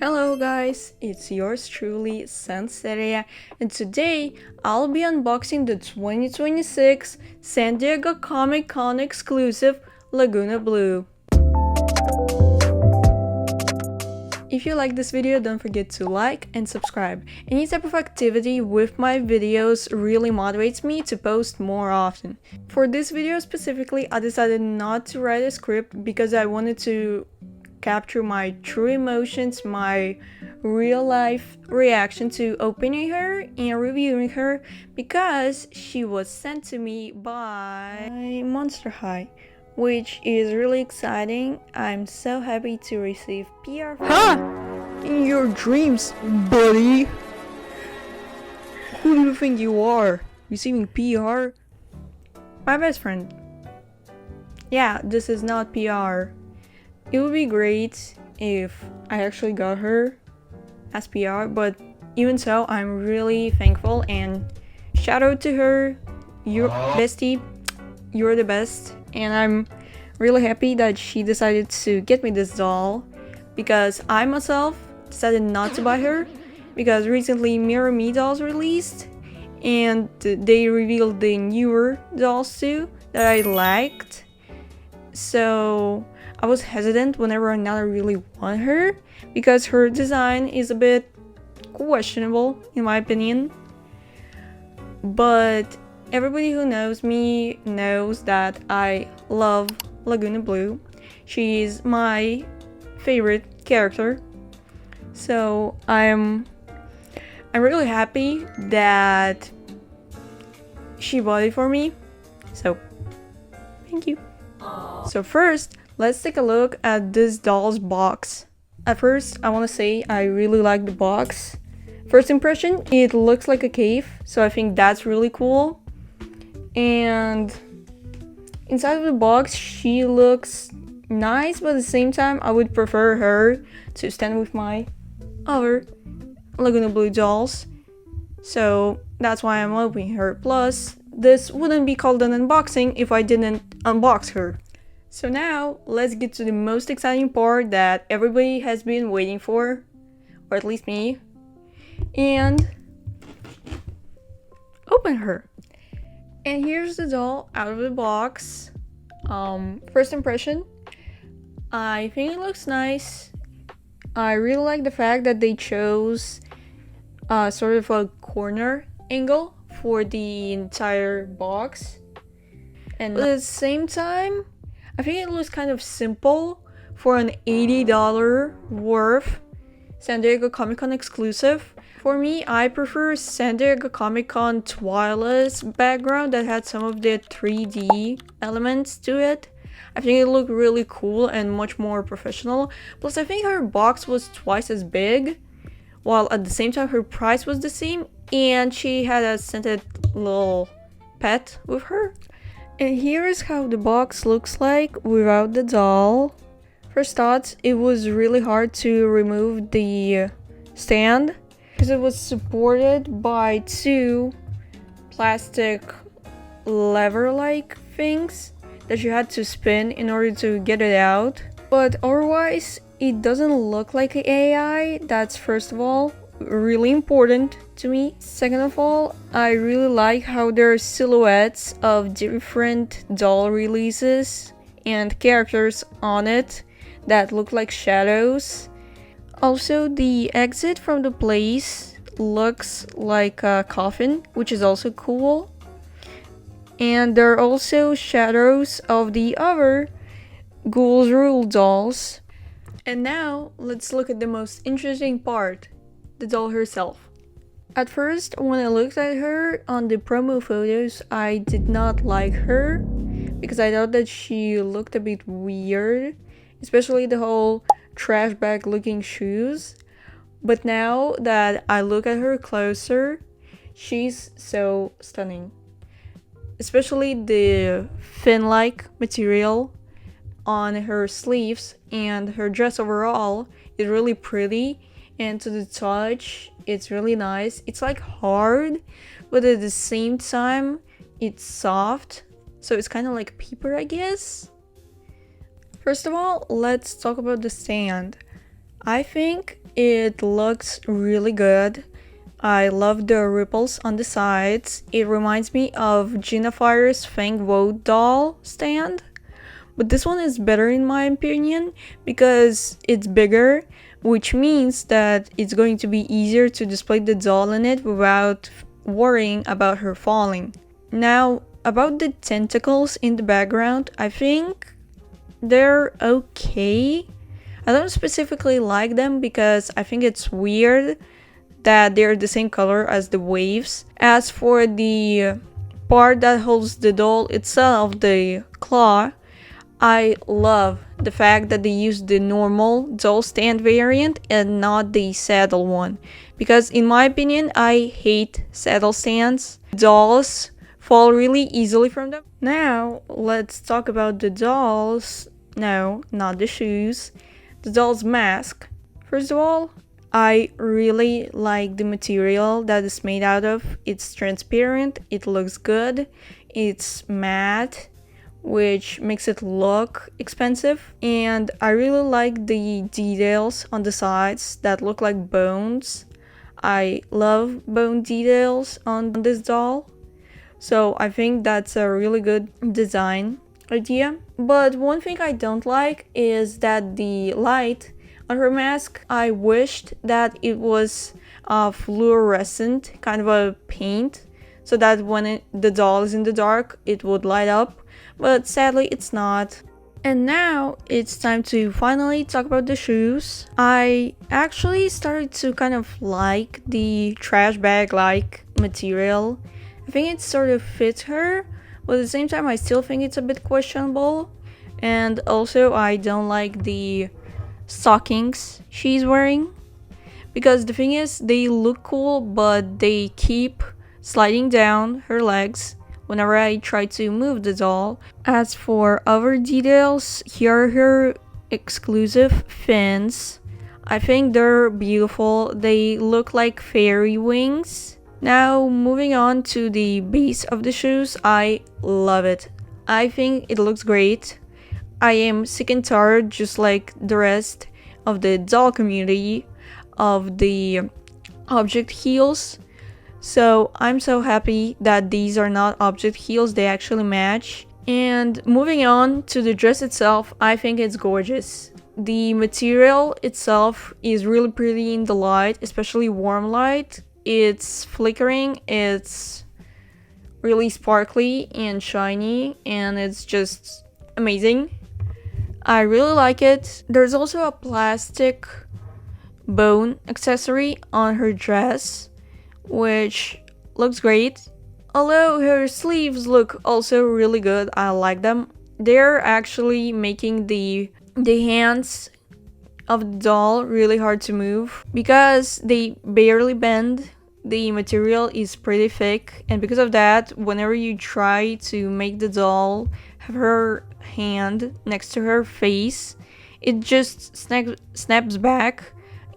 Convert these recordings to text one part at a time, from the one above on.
Hello guys, it's yours truly, Sanseria, and today I'll be unboxing the 2026 San Diego Comic-Con exclusive Lagoona Blue. If you like this video, don't forget to like and subscribe. Any type of activity with my videos really motivates me to post more often. For this video specifically, I decided not to write a script because I wanted to capture my true emotions, my real life reaction to opening her and reviewing her because she was sent to me by Monster High, which is really exciting. I'm so happy to receive PR from in your dreams, buddy. Who do you think you are? Receiving PR? My best friend. Yeah, this is not PR. It would be great if I actually got her as PR, but even so, I'm really thankful and shout out to her. You're bestie, you're the best, and I'm really happy that she decided to get me this doll because I myself decided not to buy her because recently Mirror Me dolls released and they revealed the newer dolls too that I liked, so I was hesitant whenever I really want her because her design is a bit questionable in my opinion. But everybody who knows me knows that I love Lagoona Blue. She is my favorite character. So I'm really happy that she bought it for me. So thank you. So first, let's take a look at this doll's box. At first, I want to say I really like the box. First impression, it looks like a cave, so I think that's really cool. And inside of the box, she looks nice, but at the same time, I would prefer her to stand with my other Lagoona Blue dolls. So that's why I'm opening her. Plus, this wouldn't be called an unboxing if I didn't unbox her. So now, let's get to the most exciting part that everybody has been waiting for, or at least me, and open her. And here's the doll out of the box. First impression, I think it looks nice. I really like the fact that they chose sort of a corner angle for the entire box. And at the same time, I think it looks kind of simple for an $80 worth San Diego Comic-Con exclusive. For me, I prefer San Diego Comic-Con Twilight's background that had some of the 3D elements to it. I think it looked really cool and much more professional. Plus, I think her box was twice as big, while at the same time her price was the same, and she had a scented little pet with her. And here is how the box looks like without the doll. First thoughts, it was really hard to remove the stand because it was supported by two plastic lever-like things that you had to spin in order to get it out. But otherwise, it doesn't look like an AI. That's first of all really important to me. Second of all, I really like how there are silhouettes of different doll releases and characters on it that look like shadows. Also, the exit from the place looks like a coffin, which is also cool. And there are also shadows of the other Ghouls Rule dolls. And now, let's look at the most interesting part, the doll herself. At first, when I looked at her on the promo photos, I did not like her because I thought that she looked a bit weird, especially the whole trash bag looking shoes. But now that I look at her closer, she's so stunning. Especially the fin-like material on her sleeves and her dress overall is really pretty. And to the touch, it's really nice. It's like hard, but at the same time, it's soft. So it's kind of like paper, I guess. First of all, let's talk about the stand. I think It looks really good. I love the ripples on the sides. It reminds me of Gina Fire's Fang Wo doll stand. But this one is better in my opinion because it's bigger, which means that it's going to be easier to display the doll in it without worrying about her falling. Now, about the tentacles in the background, I think they're okay. I don't specifically like them because I think it's weird that they're the same color as the waves. As for the part that holds the doll itself, the claw, I love the fact that they used the normal doll stand variant and not the saddle one. Because in my opinion, I hate saddle stands. Dolls fall really easily from them. Now, let's talk about the dolls. No, not the shoes. The doll's mask. First of all, I really like the material that it's made out of. It's transparent, it looks good, it's matte, which makes it look expensive. And I really like the details on the sides that look like bones. I love bone details on this doll. So I think that's a really good design idea. But one thing I don't like is that the light on her mask, I wished that it was fluorescent, kind of a paint, so that when the doll is in the dark, it would light up. But sadly, it's not. And now it's time to finally talk about the shoes. I actually started to kind of like the trash bag-like material. I think it sort of fits her, but at the same time, I still think it's a bit questionable. And also, I don't like the stockings she's wearing, because the thing is, they look cool, but they keep sliding down her legs whenever I try to move the doll. As for other details, here are her exclusive fins. I think they're beautiful. They look like fairy wings. Now, moving on to the base of the shoes, I love it. I think it looks great. I am sick and tired, just like the rest of the doll community, of the object heels. So I'm so happy that these are not object heels, they actually match. And moving on to the dress itself, I think it's gorgeous. The material itself is really pretty in the light, especially warm light. It's flickering, it's really sparkly and shiny, and it's just amazing. I really like it. There's also a plastic bone accessory on her dress, which looks great. Although her sleeves look also really good, I like them. They're actually making the hands of the doll really hard to move because they barely bend. The material is pretty thick, and because of that, whenever you try to make the doll have her hand next to her face, it just snaps back.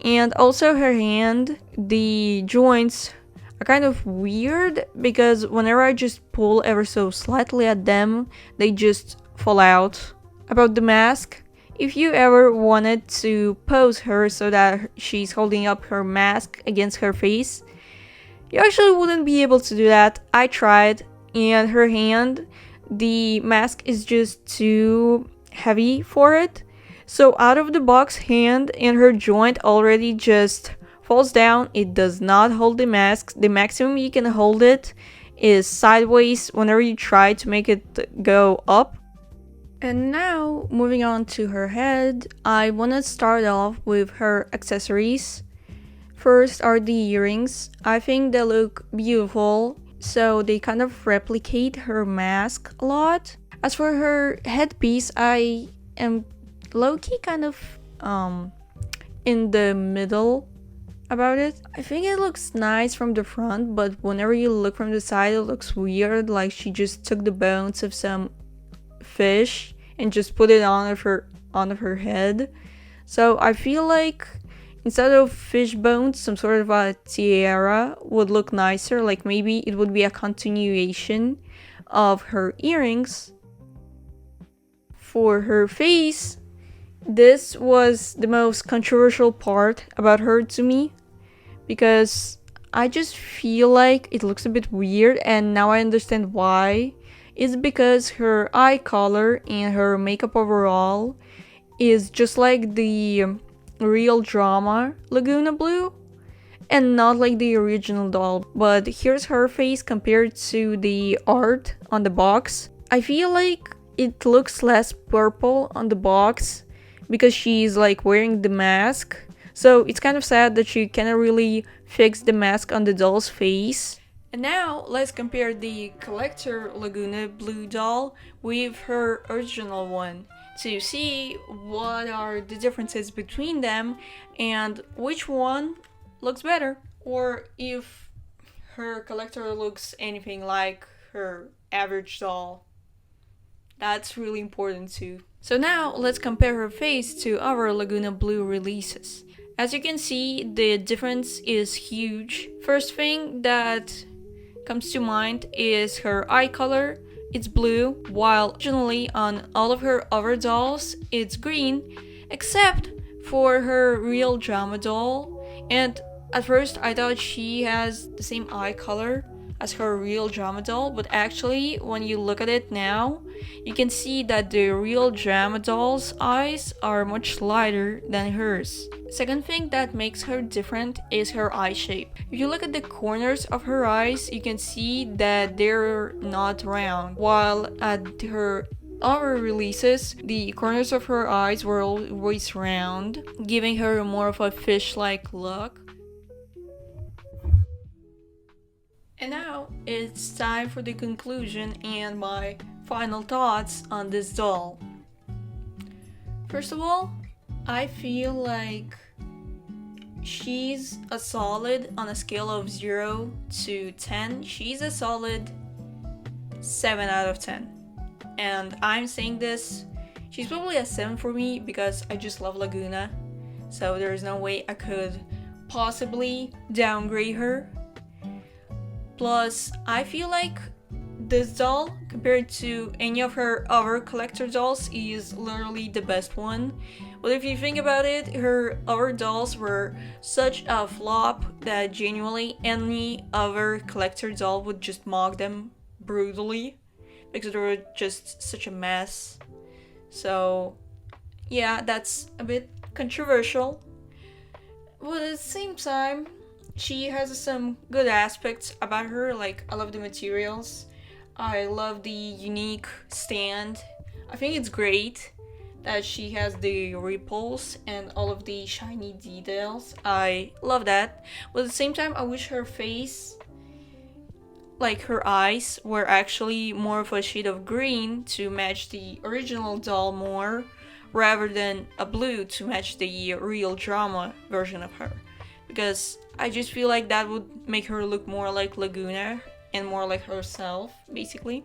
And also her hand, the joints are kind of weird because whenever I just pull ever so slightly at them, they just fall out. About the mask, if you ever wanted to pose her so that she's holding up her mask against her face, you actually wouldn't be able to do that. I tried, and her hand, the mask is just too heavy for it. So out of the box, hand and her joint already just falls down. It does not hold the mask. The maximum you can hold it is sideways whenever you try to make it go up. And now, moving on to her head, I want to start off with her accessories. First are the earrings. I think they look beautiful, so they kind of replicate her mask a lot. As for her headpiece, I am low-key kind of in the middle about it. I think it looks nice from the front, but whenever you look from the side, it looks weird, like she just took the bones of some fish and just put it on of her head. So I feel like instead of fish bones, some sort of a tiara would look nicer. Like maybe it would be a continuation of her earrings. For her face, this was the most controversial part about her to me, because I just feel like it looks a bit weird, and now I understand why. It's because her eye color and her makeup overall is just like the real drama Lagoona blue, and not like the original doll. But here's her face compared to the art on the box. I feel like it looks less purple on the box because she's like wearing the mask. So it's kind of sad that she cannot really fix the mask on the doll's face. And now let's compare the collector Lagoona blue doll with her original one to see what are the differences between them and which one looks better, or if her collector looks anything like her average doll. That's really important too. So now let's compare her face to our Lagoona blue releases. As you can see, the difference is huge. First thing that comes to mind is her eye color. It's blue, while originally on all of her other dolls it's green, except for her real drama doll. And at first I thought she has the same eye color as her real drama doll, but actually when you look at it now, you can see that the real drama doll's eyes are much lighter than hers. Second thing that makes her different is her eye shape. If you look at the corners of her eyes, you can see that they're not round, while at her other releases, the corners of her eyes were always round, giving her more of a fish-like look. And now it's time for the conclusion and my final thoughts on this doll. First of all, I feel like she's a solid, on a scale of 0 to 10, she's a solid 7 out of 10. And I'm saying this, she's probably a 7 for me because I just love Lagoona. So there's no way I could possibly downgrade her. Plus, I feel like this doll, compared to any of her other collector dolls, is literally the best one. But if you think about it, her other dolls were such a flop that genuinely any other collector doll would just mock them brutally, because they were just such a mess. So yeah, that's a bit controversial. But at the same time, she has some good aspects about her. Like, I love the materials. I love the unique stand. I think it's great that she has the ripples and all of the shiny details. I love that. But at the same time, I wish her face, like her eyes, were actually more of a shade of green to match the original doll more, rather than a blue to match the real drama version of her. Because I just feel like that would make her look more like Lagoona and more like herself, basically.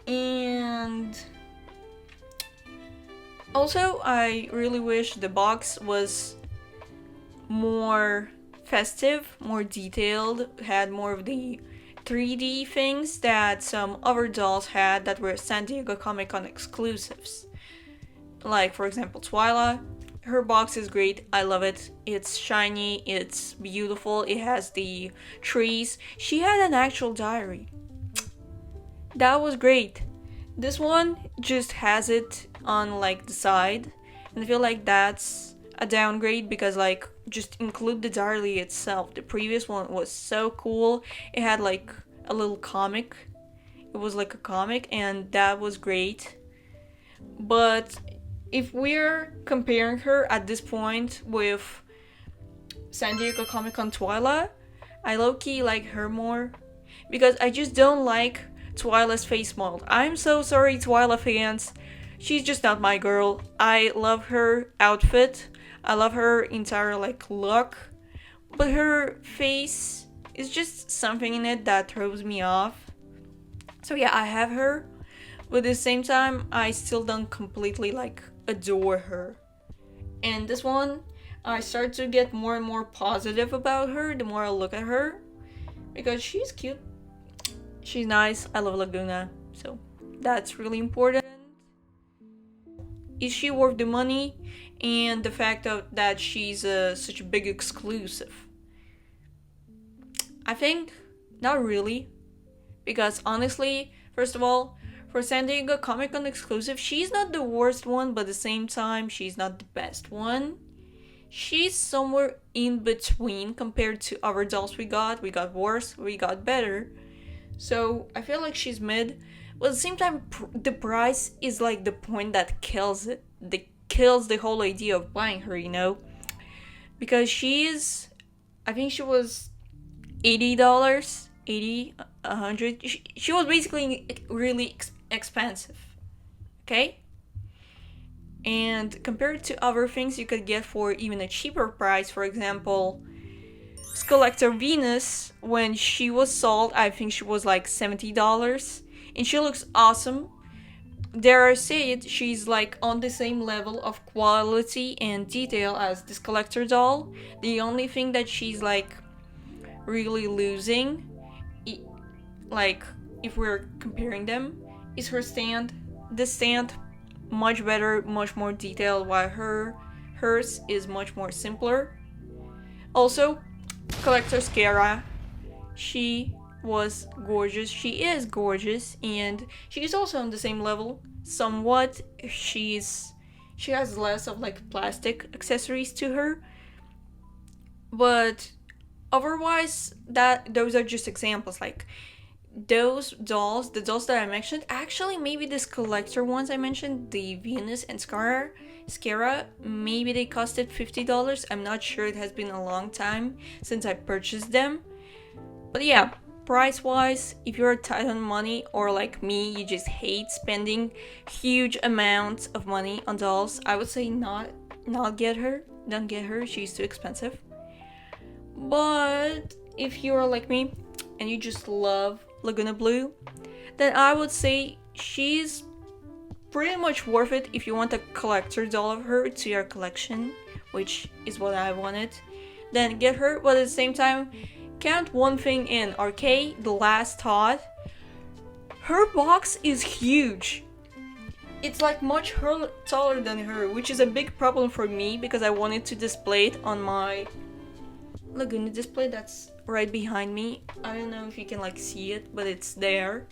And also, I really wish the box was more festive, more detailed, had more of the 3D things that some other dolls had that were San Diego Comic-Con exclusives. Like, for example, Twyla. Her box is great. I love it. It's shiny, it's beautiful, it has the trees. She had an actual diary. That was great. This one just has it on like the side, and I feel like that's a downgrade because like just include the diary itself. The previous one was so cool. It had like a little comic. It was like a comic, and that was great. But if we're comparing her at this point with San Diego Comic-Con Twyla, I low-key like her more, because I just don't like Twyla's face mold. I'm so sorry, Twyla fans. She's just not my girl. I love her outfit. I love her entire like look, but her face is just something in it that throws me off. So yeah, I have her, but at the same time, I still don't completely like adore her. And this one, I start to get more and more positive about her the more I look at her, because she's cute, she's nice. I love Lagoona, so that's really important. is she worth the money and the fact that she's such a big exclusive? I think not really, because honestly, first of all, for San Diego Comic Con exclusive, she's not the worst one, but at the same time, she's not the best one. She's somewhere in between compared to other dolls we got. We got worse, we got better. So I feel like she's mid. But at the same time, the price is like the point that kills it. That kills the whole idea of buying her, you know? Because I think she was $80, 80, 100. She was basically really expensive. Okay? And compared to other things you could get for even a cheaper price, for example, Collector Venus, when she was sold, I think she was like $70, and she looks awesome. Dare I say it, she's like on the same level of quality and detail as this collector doll. The only thing that she's like really losing, like if we're comparing them, is her stand. The stand, much better, much more detailed, while hers is much more simpler. Also, Collector Scara, she was gorgeous. She is gorgeous, and she's also on the same level somewhat. She has less of like plastic accessories to her, but otherwise those are just examples. Like those dolls, the dolls that I mentioned, actually maybe this collector ones I mentioned, the Venus and Scara, maybe they costed $50. I'm not sure, it has been a long time since I purchased them. But yeah, price wise, if you're tight on money, or like me, you just hate spending huge amounts of money on dolls, I would say not get her. Don't get her, she's too expensive. But if you're like me and you just love Lagoona Blue, then I would say she's pretty much worth it if you want a collector doll of her to your collection, which is what I wanted. Then get her, but at the same time, count one thing in, okay? The last thought. Her box is huge. It's like much taller than her, which is a big problem for me because I wanted to display it on my Lagoona display that's right behind me. I don't know if you can like see it, but it's there.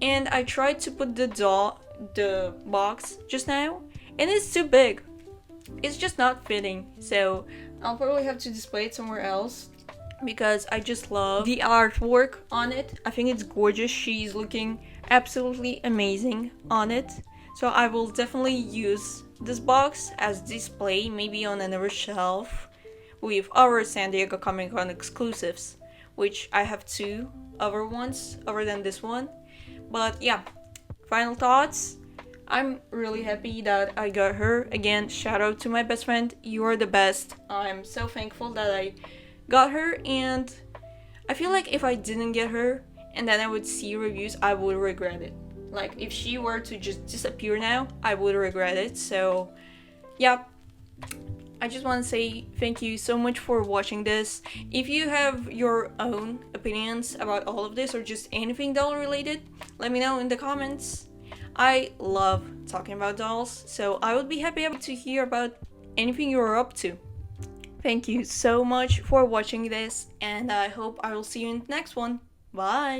And I tried to put the box just now, and it's too big. It's just not fitting, so I'll probably have to display it somewhere else because I just love the artwork on it. I think it's gorgeous. She's looking absolutely amazing on it, so I will definitely use this box as display, maybe on another shelf with our San Diego Comic Con exclusives, which I have 2 other ones other than this one. But yeah, final thoughts. I'm really happy that I got her. Again, shout out to my best friend. You are the best. I'm so thankful that I got her, and I feel like if I didn't get her and then I would see reviews, I would regret it. Like if she were to just disappear now, I would regret it. So yeah, I just want to say thank you so much for watching this. If you have your own opinions about all of this or just anything doll related, let me know in the comments. I love talking about dolls, so I would be happy to hear about anything you're up to. Thank you so much for watching this, and I hope I will see you in the next one. Bye!